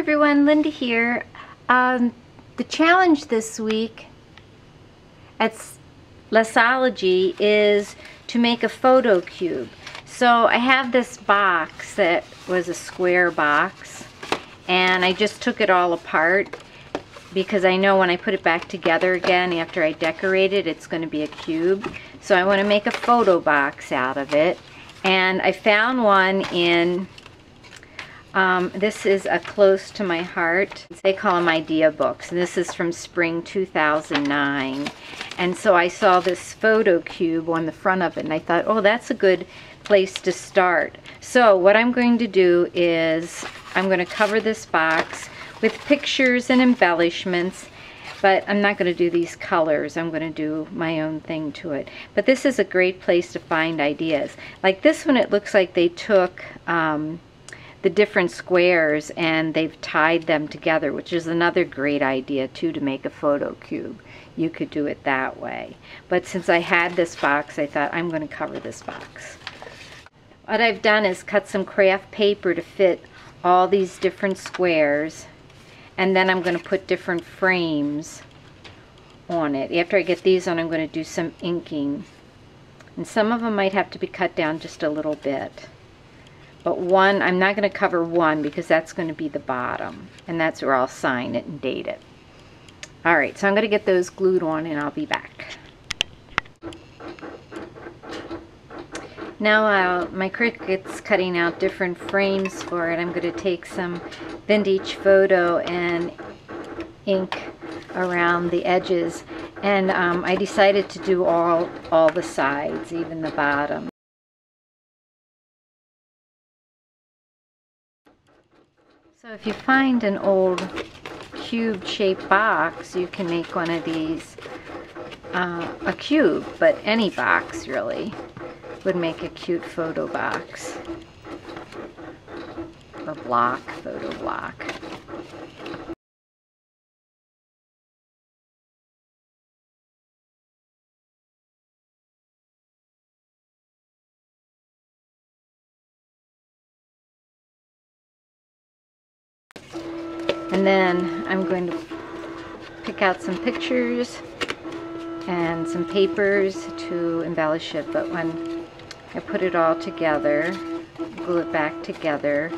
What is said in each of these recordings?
everyone, Linda here. The challenge this week at LESSology is to make a photo cube. So I have this box that was a square box, and I just took it all apart because I know when I put it back together again after I decorate it, it's going to be a cube. So I want to make a photo box out of it, and I found one in this is a close to my heart. They call them idea books, and this is from spring 2009. And so I saw this photo cube on the front of it, and I thought, oh, that's a good place to start. So what I'm going to do is I'm going to cover this box with pictures and embellishments, but I'm not going to do these colors. I'm going to do my own thing to it. But this is a great place to find ideas. Like this one, it looks like they took the different squares and they've tied them together, which is another great idea too, to make a photo cube. You could do it that way. But since I had this box, I thought I'm going to cover this box. What I've done is cut some craft paper to fit all these different squares, and then I'm going to put different frames on it. After I get these on, I'm going to do some inking, and some of them might have to be cut down just a little bit. But one, I'm not going to cover one because that's going to be the bottom, and that's where I'll sign it and date it. Alright, so I'm going to get those glued on and I'll be back. Now my Cricut's cutting out different frames for it. I'm going to take some vintage photo and ink around the edges, and I decided to do all the sides, even the bottom. So if you find an old cube-shaped box, you can make one of these a cube, but any box really would make a cute photo box or block, photo block. And then I'm going to pick out some pictures and some papers to embellish it, but when I put it all together, glue it back together,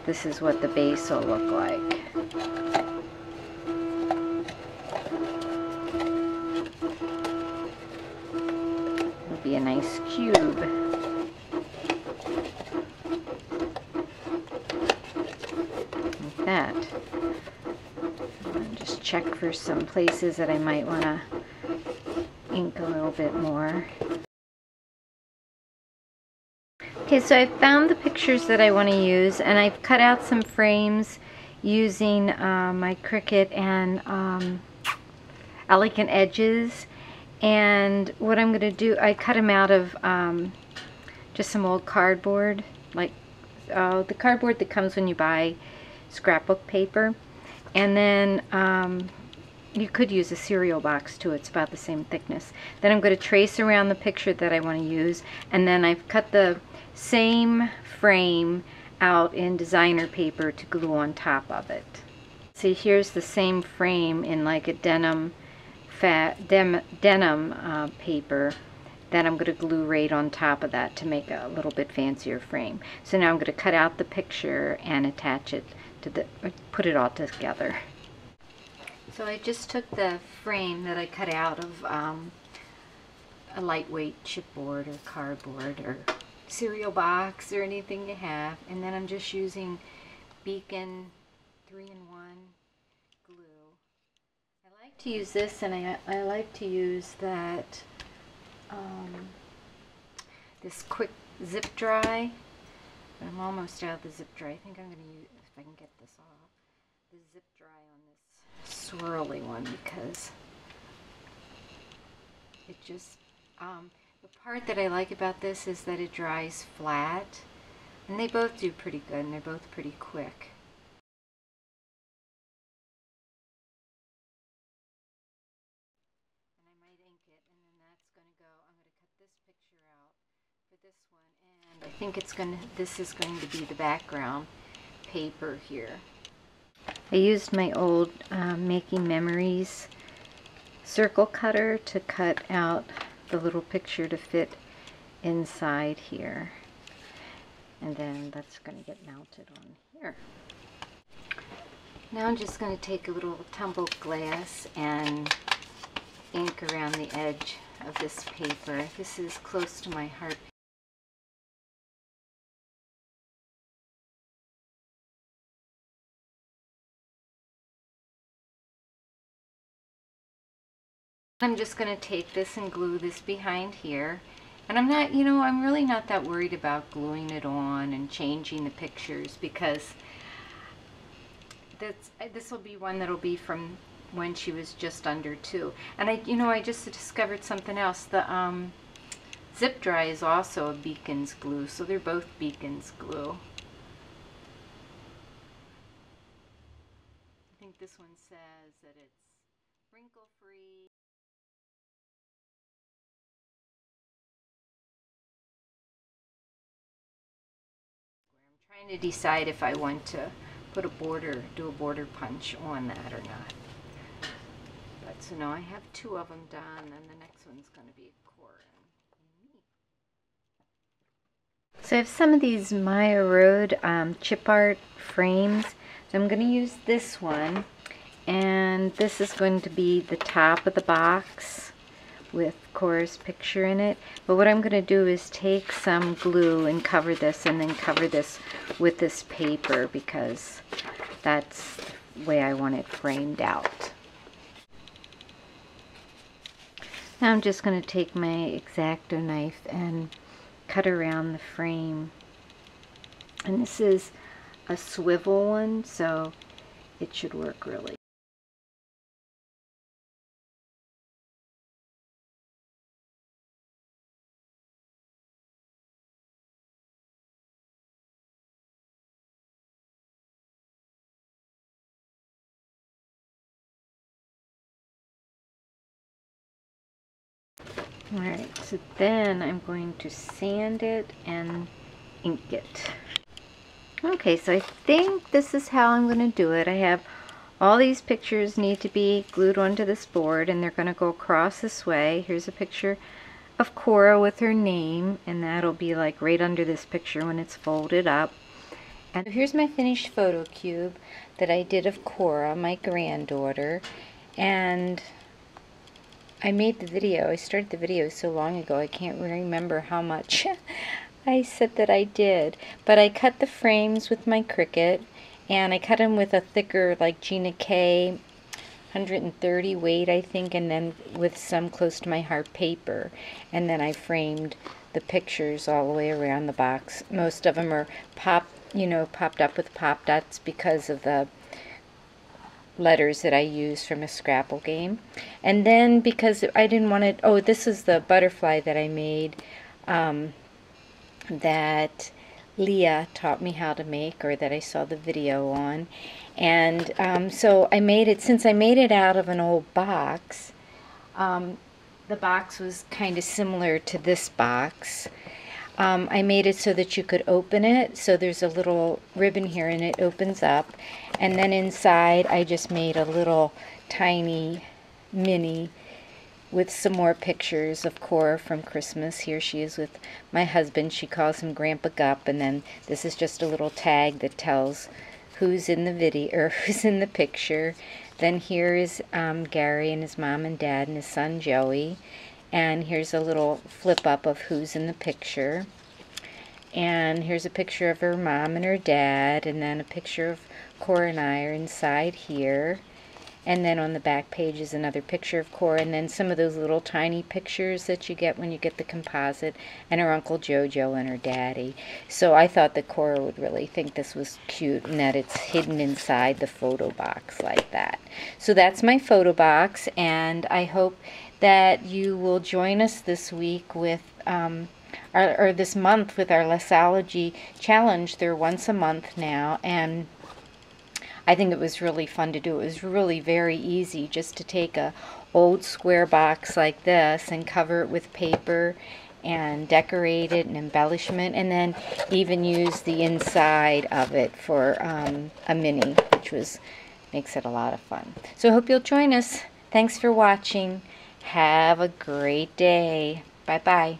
this is what the base will look like. It'll be a nice cube. That. And just check for some places that I might want to ink a little bit more. Okay, so I found the pictures that I want to use, and I've cut out some frames using my Cricut and Elegant Edges. And what I'm going to do, I cut them out of just some old cardboard, like the cardboard that comes when you buy scrapbook paper. And then you could use a cereal box too, it's about the same thickness. Then I'm going to trace around the picture that I want to use, and then I've cut the same frame out in designer paper to glue on top of it. See, here's the same frame in like a denim paper that I'm going to glue right on top of that to make a little bit fancier frame. So now I'm going to cut out the picture and attach it to put it all together. So I just took the frame that I cut out of a lightweight chipboard or cardboard or cereal box or anything you have, and then I'm just using Beacon 3-in-1 glue. I like to use this, and I like to use that this quick zip dry. But I'm almost out of the zip dry. I think I'm going to use, if I can get this off, the zip dry on this swirly one, because it just, the part that I like about this is that it dries flat, and they both do pretty good, and they're both pretty quick. And I might ink it, and then that's going to go, I'm going to cut this picture out for this one, and I think it's going to, this is going to be the background paper here. I used my old Making Memories circle cutter to cut out the little picture to fit inside here. And then that's going to get mounted on here. Now I'm just going to take a little tumbled glass and ink around the edge of this paper. This is close to my heart. I'm just going to take this and glue this behind here. And I'm not, I'm really not that worried about gluing it on and changing the pictures, because this will be one that'll be from when she was just under 2. And I just discovered something else. The Zip Dry is also a Beacons glue, so they're both Beacons glue. I think this one says that it's wrinkle-free. I'm trying to decide if I want to put a border, do a border punch on that or not. But so now I have 2 of them done, and the next one's going to be a core. So I have some of these Maya Road chip art frames. So I'm going to use this one, and this is going to be the top of the box with Cora's picture in it. But what I'm going to do is take some glue and cover this, and then cover this with this paper, because that's the way I want it framed out. Now I'm just going to take my X-Acto knife and cut around the frame. And this is a swivel one, so it should work really. Alright, so then I'm going to sand it and ink it. Okay, so I think this is how I'm going to do it. I have all these pictures need to be glued onto this board, and they're going to go across this way. Here's a picture of Cora with her name, and that'll be like right under this picture when it's folded up. And here's my finished photo cube that I did of Cora, my granddaughter, and I made the video. I started the video so long ago I can't remember how much I said that I did. But I cut the frames with my Cricut, and I cut them with a thicker, like Gina K 130 weight, I think, and then with some close to my heart paper. And then I framed the pictures all the way around the box. Most of them are popped up with pop dots because of the letters that I used from a Scrabble game. And then because I didn't want it, oh, this is the butterfly that I made that Leah taught me how to make, or that I saw the video on. And so I made it, since I made it out of an old box, the box was kind of similar to this box. I made it so that you could open it, so there's a little ribbon here and it opens up, and then inside I just made a little tiny mini with some more pictures of Cora from Christmas. Here she is with my husband. She calls him Grandpa Gup, and then this is just a little tag that tells who's in the video, or who's in the picture. Then here is Gary and his mom and dad and his son Joey. And here's a little flip up of who's in the picture. And here's a picture of her mom and her dad, and then a picture of Cora and I are inside here. And then on the back page is another picture of Cora, and then some of those little tiny pictures that you get when you get the composite, and her Uncle Jojo and her daddy. So I thought that Cora would really think this was cute, and that it's hidden inside the photo box like that. So that's my photo box, and I hope that you will join us this week with, or this month with our LESSology challenge. They're once a month now, and I think it was really fun to do. It was really very easy just to take a old square box like this and cover it with paper and decorate it and embellishment, and then even use the inside of it for a mini, which was makes it a lot of fun. So I hope you'll join us. Thanks for watching. Have a great day. Bye-bye.